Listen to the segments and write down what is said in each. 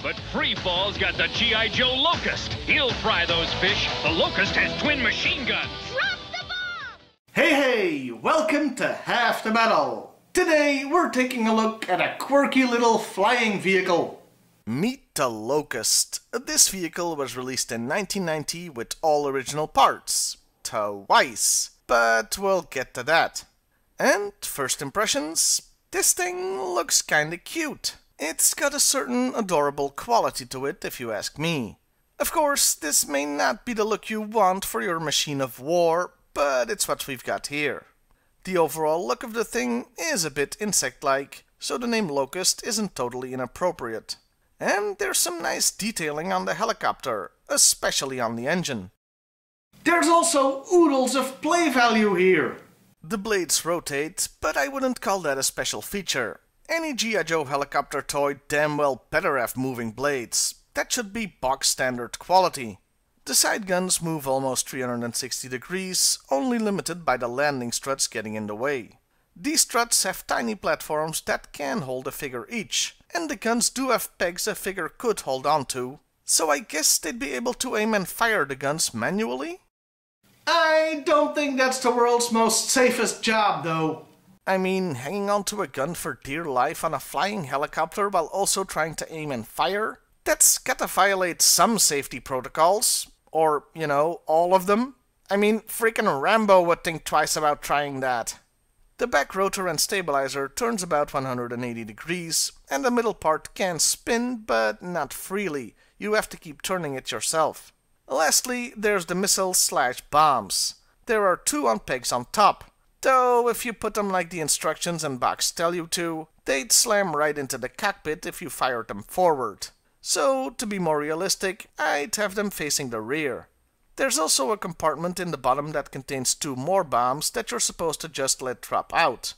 But Freefall's got the G.I.Joe Locust. He'll fry those fish. The Locust has twin machine guns. Drop the bomb! Hey, welcome to Half the Battle. Today we're taking a look at a quirky little flying vehicle. Meet the Locust. This vehicle was released in 1990 with all original parts. Twice. But we'll get to that. And first impressions, this thing looks kinda cute. It's got a certain adorable quality to it, if you ask me. Of course, this may not be the look you want for your machine of war, but it's what we've got here. The overall look of the thing is a bit insect-like, so the name Locust isn't totally inappropriate. And there's some nice detailing on the helicopter, especially on the engine. There's also oodles of play value here. The blades rotate, but I wouldn't call that a special feature. Any G.I.Joe helicopter toy damn well better have moving blades. That should be box standard quality. The side guns move almost 360 degrees, only limited by the landing struts getting in the way. These struts have tiny platforms that can hold a figure each, and the guns do have pegs a figure could hold on to, so I guess they'd be able to aim and fire the guns manually? I don't think that's the world's most safest job, though. I mean, hanging onto a gun for dear life on a flying helicopter while also trying to aim and fire? That's gotta violate some safety protocols. Or, you know, all of them. I mean, freaking Rambo would think twice about trying that. The back rotor and stabilizer turns about 180 degrees, and the middle part can spin, but not freely. You have to keep turning it yourself. Lastly, there's the missiles/bombs. There are two on pegs on top. Though, if you put them like the instructions and box tell you to, they'd slam right into the cockpit if you fired them forward. So, to be more realistic, I'd have them facing the rear. There's also a compartment in the bottom that contains two more bombs that you're supposed to just let drop out.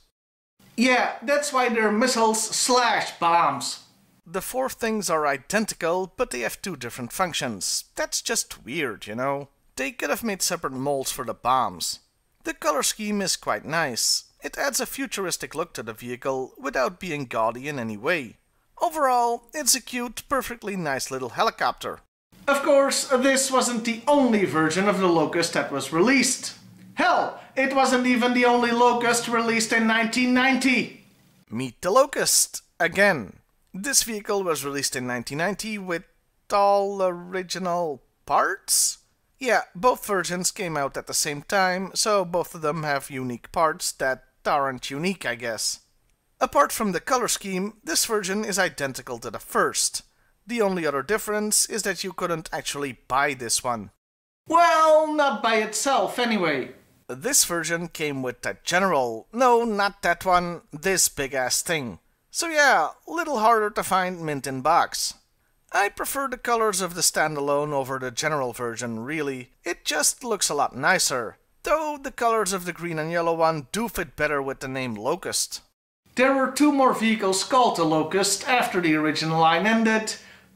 Yeah, that's why they're missiles/bombs. The four things are identical, but they have two different functions. That's just weird, you know? They could have made separate molds for the bombs. The color scheme is quite nice. It adds a futuristic look to the vehicle without being gaudy in any way. Overall, it's a cute, perfectly nice little helicopter. Of course, this wasn't the only version of the Locust that was released. Hell, it wasn't even the only Locust released in 1990. Meet the Locust, again. This vehicle was released in 1990 with all original parts? Yeah, both versions came out at the same time, so both of them have unique parts that aren't unique, I guess. Apart from the color scheme, this version is identical to the first. The only other difference is that you couldn't actually buy this one. Well, not by itself anyway. This version came with the General. No, not that one, this big-ass thing. So yeah, little harder to find mint in box. I prefer the colors of the standalone over the General version, really. It just looks a lot nicer. Though the colors of the green and yellow one do fit better with the name Locust. There were two more vehicles called the Locust after the original line ended,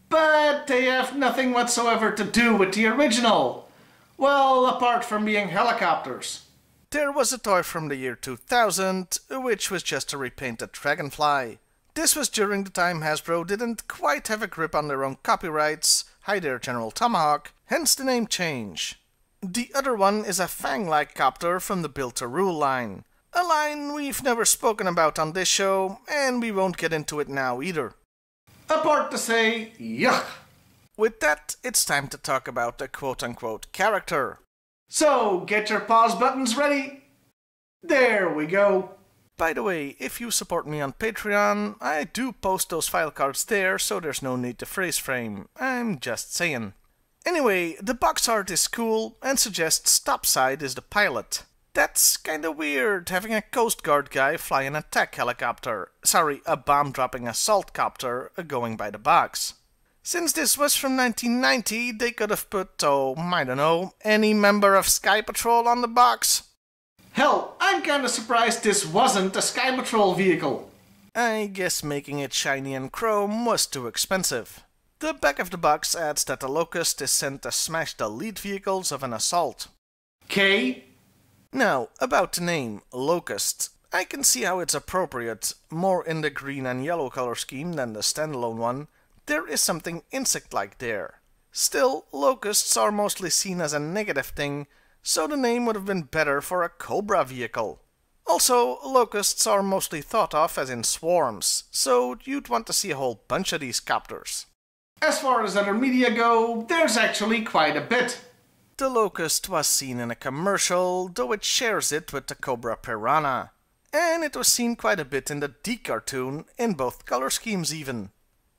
but they have nothing whatsoever to do with the original. Well, apart from being helicopters. There was a toy from the year 2000, which was just a repainted Dragonfly. This was during the time Hasbro didn't quite have a grip on their own copyrights, hi there General Tomahawk, hence the name change. The other one is a Fang-like copter from the Build to Rule line. A line we've never spoken about on this show, and we won't get into it now either. Apart to say, yuck! With that, it's time to talk about the quote-unquote character. So, get your pause buttons ready. There we go. By the way, if you support me on Patreon, I do post those file cards there, so there's no need to freeze frame. I'm just saying. Anyway, the box art is cool and suggests Topside is the pilot. That's kinda weird, having a Coast Guard guy fly an attack helicopter. Sorry, a bomb-dropping assault copter going by the box. Since this was from 1990, they could have put, I don't know, any member of Sky Patrol on the box. Hell, I'm kinda surprised this wasn't a Sky Patrol vehicle. I guess making it shiny and chrome was too expensive. The back of the box adds that the Locust is sent to smash the lead vehicles of an assault. K? Now, about the name, Locust. I can see how it's appropriate, more in the green and yellow color scheme than the standalone one, there is something insect-like there. Still, locusts are mostly seen as a negative thing, so the name would have been better for a Cobra vehicle. Also, locusts are mostly thought of as in swarms, so you'd want to see a whole bunch of these copters. As far as other media go, there's actually quite a bit. The Locust was seen in a commercial, though it shares it with the Cobra Piranha. And it was seen quite a bit in the D cartoon, in both color schemes even.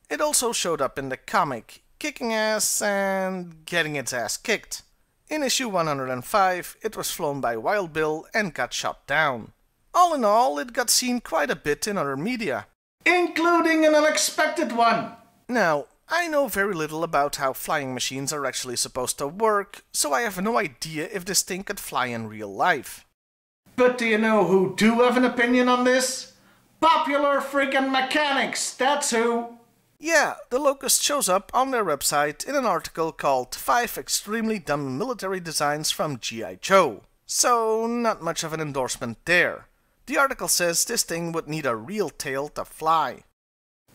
It also showed up in the comic, kicking ass and getting its ass kicked. In issue 105, it was flown by Wild Bill and got shot down. All in all, it got seen quite a bit in other media. Including an unexpected one. Now, I know very little about how flying machines are actually supposed to work, so I have no idea if this thing could fly in real life. But do you know who do have an opinion on this? Popular freaking mechanics, that's who! Yeah, the Locust shows up on their website in an article called 5 Extremely Dumb Military Designs from G.I.Joe. So, not much of an endorsement there. The article says this thing would need a real tail to fly.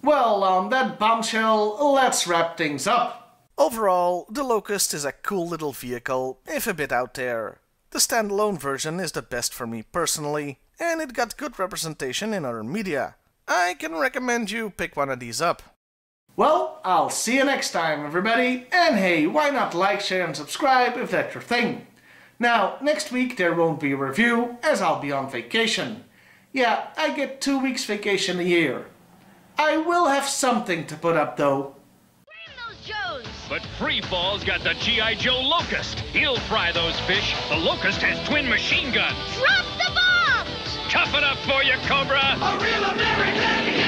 Well, on that bombshell, let's wrap things up. Overall, the Locust is a cool little vehicle, if a bit out there. The standalone version is the best for me personally, and it got good representation in other media. I can recommend you pick one of these up. Well, I'll see you next time, everybody, and hey, why not like, share and subscribe if that's your thing. Now, next week there won't be a review, as I'll be on vacation. Yeah, I get 2 weeks vacation a year. I will have something to put up, though. But Freefall's got the G.I. Joe Locust. He'll fry those fish. The Locust has twin machine guns. Drop the bombs! Tough it up for you, Cobra! A real American